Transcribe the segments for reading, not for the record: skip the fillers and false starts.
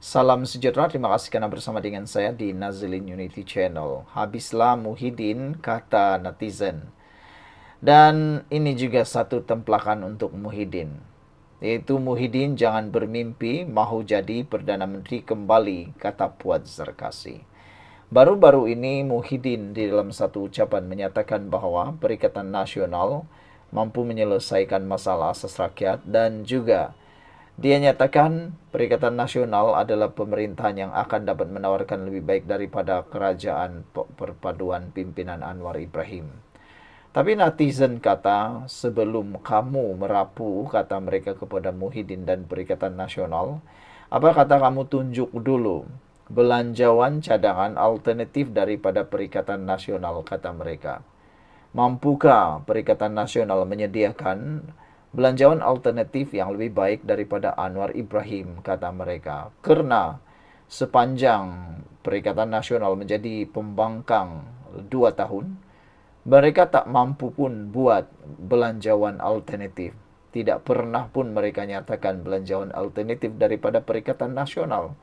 Salam sejahtera, terima kasih karena bersama dengan saya di Nazilin Unity Channel. Habislah Muhyiddin, kata netizen. Dan ini juga satu templakan untuk Muhyiddin. Yaitu Muhyiddin jangan bermimpi mahu jadi Perdana Menteri kembali, kata Puad Zarkasi. Baru-baru ini Muhyiddin di dalam satu ucapan menyatakan bahwa Perikatan Nasional mampu menyelesaikan masalah asas rakyat dan juga dia nyatakan Perikatan Nasional adalah pemerintahan yang akan dapat menawarkan lebih baik daripada kerajaan perpaduan pimpinan Anwar Ibrahim. Tapi netizen kata, sebelum kamu merapu, kata mereka kepada Muhyiddin dan Perikatan Nasional, apa kata kamu tunjuk dulu belanjawan cadangan alternatif daripada Perikatan Nasional, kata mereka. Mampukah Perikatan Nasional menyediakan belanjawan alternatif yang lebih baik daripada Anwar Ibrahim, kata mereka. Karena sepanjang Perikatan Nasional menjadi pembangkang 2 tahun, mereka tak mampu pun buat belanjawan alternatif. Tidak pernah pun mereka nyatakan belanjawan alternatif daripada Perikatan Nasional.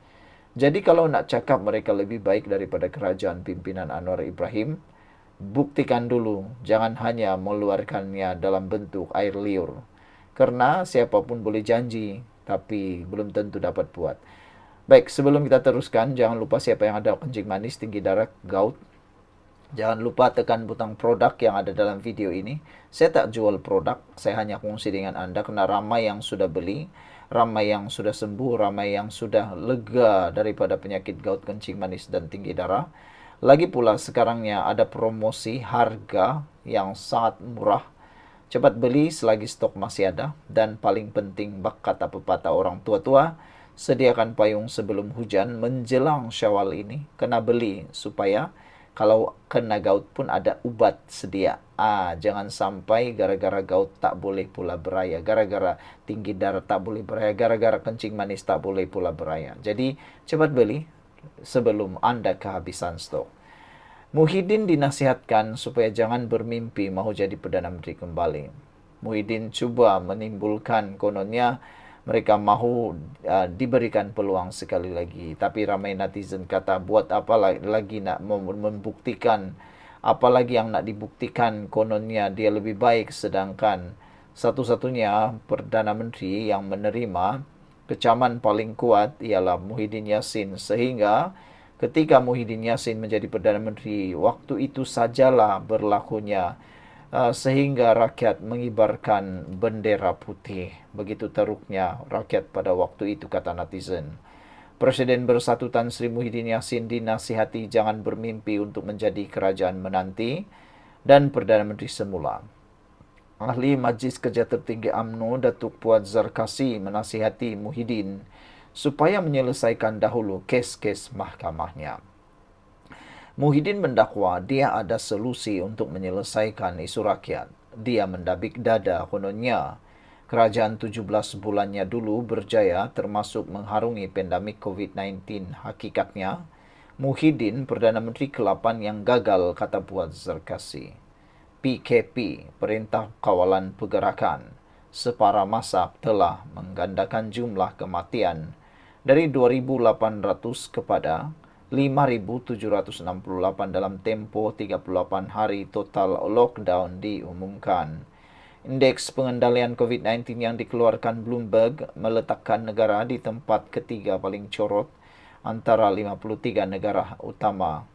Jadi kalau nak cakap mereka lebih baik daripada kerajaan pimpinan Anwar Ibrahim, buktikan dulu, jangan hanya mengeluarkannya dalam bentuk air liur. Karena siapapun boleh janji, tapi belum tentu dapat buat. Baik, sebelum kita teruskan, jangan lupa siapa yang ada kencing manis, tinggi darah, gout. Jangan lupa tekan butang produk yang ada dalam video ini. Saya tak jual produk, saya hanya kongsi dengan Anda karena ramai yang sudah beli, ramai yang sudah sembuh, ramai yang sudah lega daripada penyakit gout, kencing manis, dan tinggi darah. Lagi pula sekarangnya ada promosi harga yang sangat murah. Cepat beli selagi stok masih ada. Dan paling penting, bak kata pepatah orang tua-tua, sediakan payung sebelum hujan menjelang Syawal ini. Kena beli supaya kalau kena gout pun ada ubat sedia. Jangan sampai gara-gara gout tak boleh pula beraya, gara-gara tinggi darah tak boleh beraya, gara-gara kencing manis tak boleh pula beraya. Jadi cepat beli sebelum Anda kehabisan stok. Muhyiddin dinasihatkan supaya jangan bermimpi mahu jadi Perdana Menteri kembali. Muhyiddin cuba menimbulkan kononnya mereka mahu diberikan peluang sekali lagi. Tapi ramai netizen kata, buat apa lagi nak membuktikan, apalagi yang nak dibuktikan, kononnya dia lebih baik, sedangkan satu-satunya Perdana Menteri yang menerima kecaman paling kuat ialah Muhyiddin Yassin. Sehingga ketika Muhyiddin Yassin menjadi Perdana Menteri, waktu itu sajalah berlakunya sehingga rakyat mengibarkan bendera putih. Begitu teruknya rakyat pada waktu itu, kata netizen. Presiden Bersatu Tan Sri Muhyiddin Yassin dinasihati jangan bermimpi untuk menjadi kerajaan menanti dan Perdana Menteri semula. Ahli Majlis Kerja Tertinggi UMNO Datuk Puad Zarkasi menasihati Muhyiddin supaya menyelesaikan dahulu kes-kes mahkamahnya. Muhyiddin mendakwa dia ada solusi untuk menyelesaikan isu rakyat. Dia mendabik dada kononnya. Kerajaan 17 bulannya dulu berjaya termasuk mengharungi pandemik COVID-19. Hakikatnya, Muhyiddin Perdana Menteri ke-8 yang gagal, kata Puad Zarkasi. PKP, Perintah Kawalan Pergerakan, separa masa telah menggandakan jumlah kematian dari 2.800 kepada 5.768 dalam tempoh 38 hari total lockdown diumumkan. Indeks pengendalian COVID-19 yang dikeluarkan Bloomberg meletakkan negara di tempat ketiga paling corot antara 53 negara utama.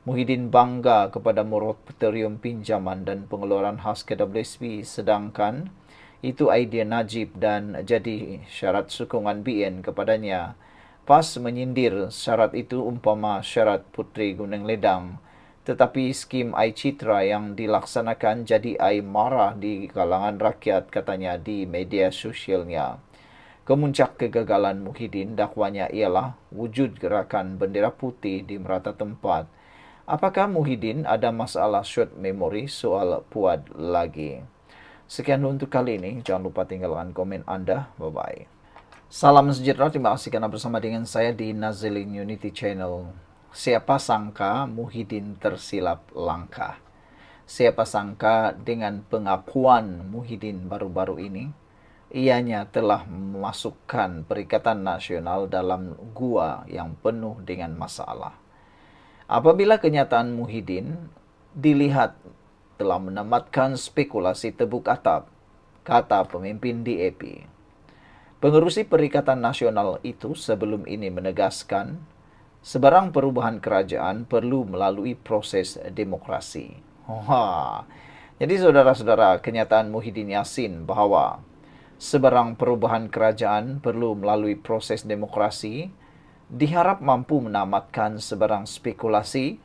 Muhyiddin bangga kepada moratorium pinjaman dan pengeluaran khas KWSP, sedangkan itu idea Najib dan jadi syarat sokongan BN kepadanya. PAS menyindir syarat itu umpama syarat Puteri Gunung Ledang. Tetapi skim iCitra yang dilaksanakan jadi ai marah di kalangan rakyat, katanya di media sosialnya. Kemuncak kegagalan Muhyiddin dakwanya ialah wujud gerakan bendera putih di merata tempat. Apakah Muhyiddin ada masalah short memory soal Puad lagi? Sekian untuk kali ini. Jangan lupa tinggalkan komen Anda. Bye-bye. Salam sejahtera, terima kasih karena bersama dengan saya di Nazilin Unity Channel. Siapa sangka Muhyiddin tersilap langkah. Siapa sangka dengan pengakuan Muhyiddin baru-baru ini, Ianya telah memasukkan Perikatan Nasional dalam gua yang penuh dengan masalah. Apabila kenyataan Muhyiddin dilihat telah menamatkan spekulasi tebuk atap, kata pemimpin DAP. Pengerusi Perikatan Nasional itu sebelum ini menegaskan, sebarang perubahan kerajaan perlu melalui proses demokrasi. Wah. Jadi saudara-saudara, kenyataan Muhyiddin Yassin bahwa sebarang perubahan kerajaan perlu melalui proses demokrasi diharap mampu menamatkan sebarang spekulasi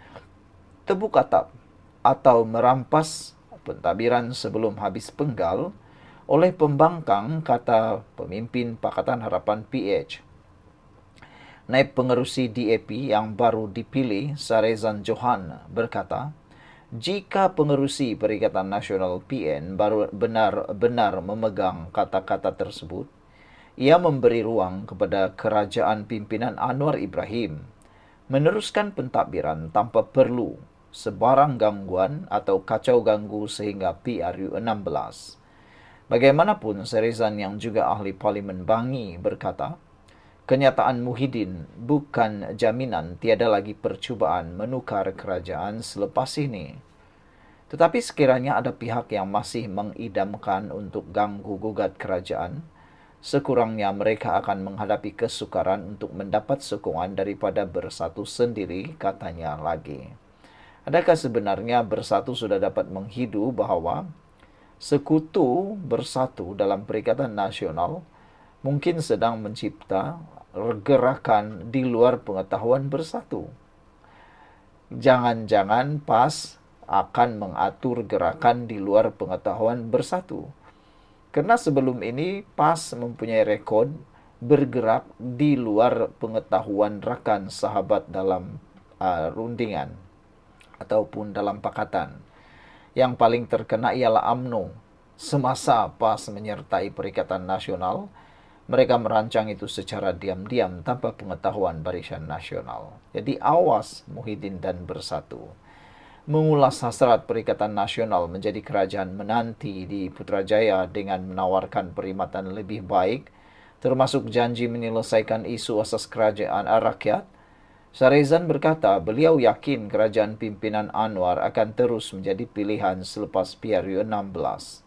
tebuk atap atau merampas pentadbiran sebelum habis penggal oleh pembangkang, kata pemimpin Pakatan Harapan PH. Naib Pengerusi DAP yang baru dipilih, Sarezan Johan, berkata, jika pengerusi Perikatan Nasional PN baru benar-benar memegang kata-kata tersebut, ia memberi ruang kepada kerajaan pimpinan Anwar Ibrahim meneruskan pentadbiran tanpa perlu sebarang gangguan atau kacau ganggu sehingga PRU 16. Bagaimanapun, Sarezan yang juga ahli Parlimen Bangi berkata, kenyataan Muhyiddin bukan jaminan tiada lagi percubaan menukar kerajaan selepas ini. Tetapi sekiranya ada pihak yang masih mengidamkan untuk ganggu-gugat kerajaan, sekurangnya mereka akan menghadapi kesukaran untuk mendapat sokongan daripada Bersatu sendiri, katanya lagi. Adakah sebenarnya Bersatu sudah dapat menghidu bahwa sekutu Bersatu dalam Perikatan Nasional mungkin sedang mencipta gerakan di luar pengetahuan Bersatu? Jangan-jangan PAS akan mengatur gerakan di luar pengetahuan Bersatu. Karena sebelum ini PAS mempunyai rekod bergerak di luar pengetahuan rakan sahabat dalam rundingan ataupun dalam pakatan. Yang paling terkena ialah UMNO. Semasa PAS menyertai Perikatan Nasional, mereka merancang itu secara diam-diam tanpa pengetahuan Barisan Nasional. Jadi awas Muhyiddin dan Bersatu. Mengulas hasrat Perikatan Nasional menjadi kerajaan menanti di Putrajaya dengan menawarkan perkhidmatan lebih baik, termasuk janji menyelesaikan isu asas kerajaan rakyat, Sarezan berkata beliau yakin kerajaan pimpinan Anwar akan terus menjadi pilihan selepas PRU 16.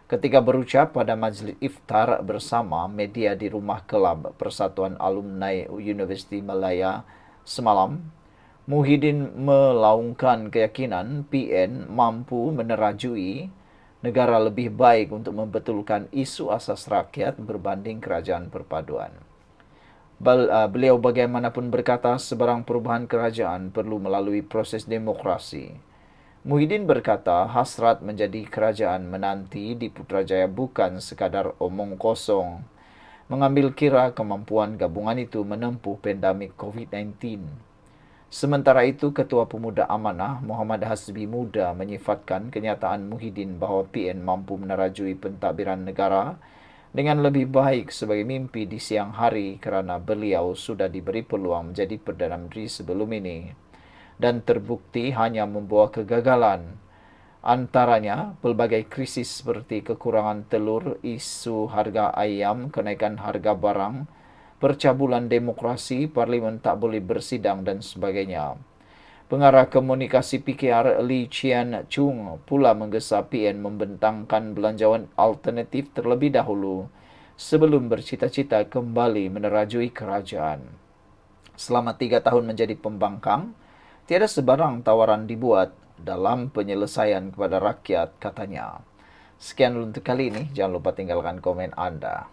Ketika berucap pada majlis iftar bersama media di Rumah Kelab Persatuan Alumni Universiti Malaya semalam, Muhyiddin melaungkan keyakinan PN mampu menerajui negara lebih baik untuk membetulkan isu asas rakyat berbanding kerajaan perpaduan. Beliau bagaimanapun berkata sebarang perubahan kerajaan perlu melalui proses demokrasi. Muhyiddin berkata hasrat menjadi kerajaan menanti di Putrajaya bukan sekadar omong kosong, mengambil kira kemampuan gabungan itu menempuh pandemik COVID-19. Sementara itu, Ketua Pemuda Amanah Muhammad Hasbi Muda menyifatkan kenyataan Muhyiddin bahawa PN mampu menerajui pentadbiran negara dengan lebih baik sebagai mimpi di siang hari kerana beliau sudah diberi peluang menjadi Perdana Menteri sebelum ini dan terbukti hanya membawa kegagalan. Antaranya, pelbagai krisis seperti kekurangan telur, isu harga ayam, kenaikan harga barang, percabulan demokrasi, parlimen tak boleh bersidang dan sebagainya. Pengarah komunikasi PKR Lee Chian Chung pula menggesa PN membentangkan belanjawan alternatif terlebih dahulu sebelum bercita-cita kembali menerajui kerajaan. Selama 3 tahun menjadi pembangkang, tiada sebarang tawaran dibuat dalam penyelesaian kepada rakyat, katanya. Sekian untuk kali ini. Jangan lupa tinggalkan komen Anda.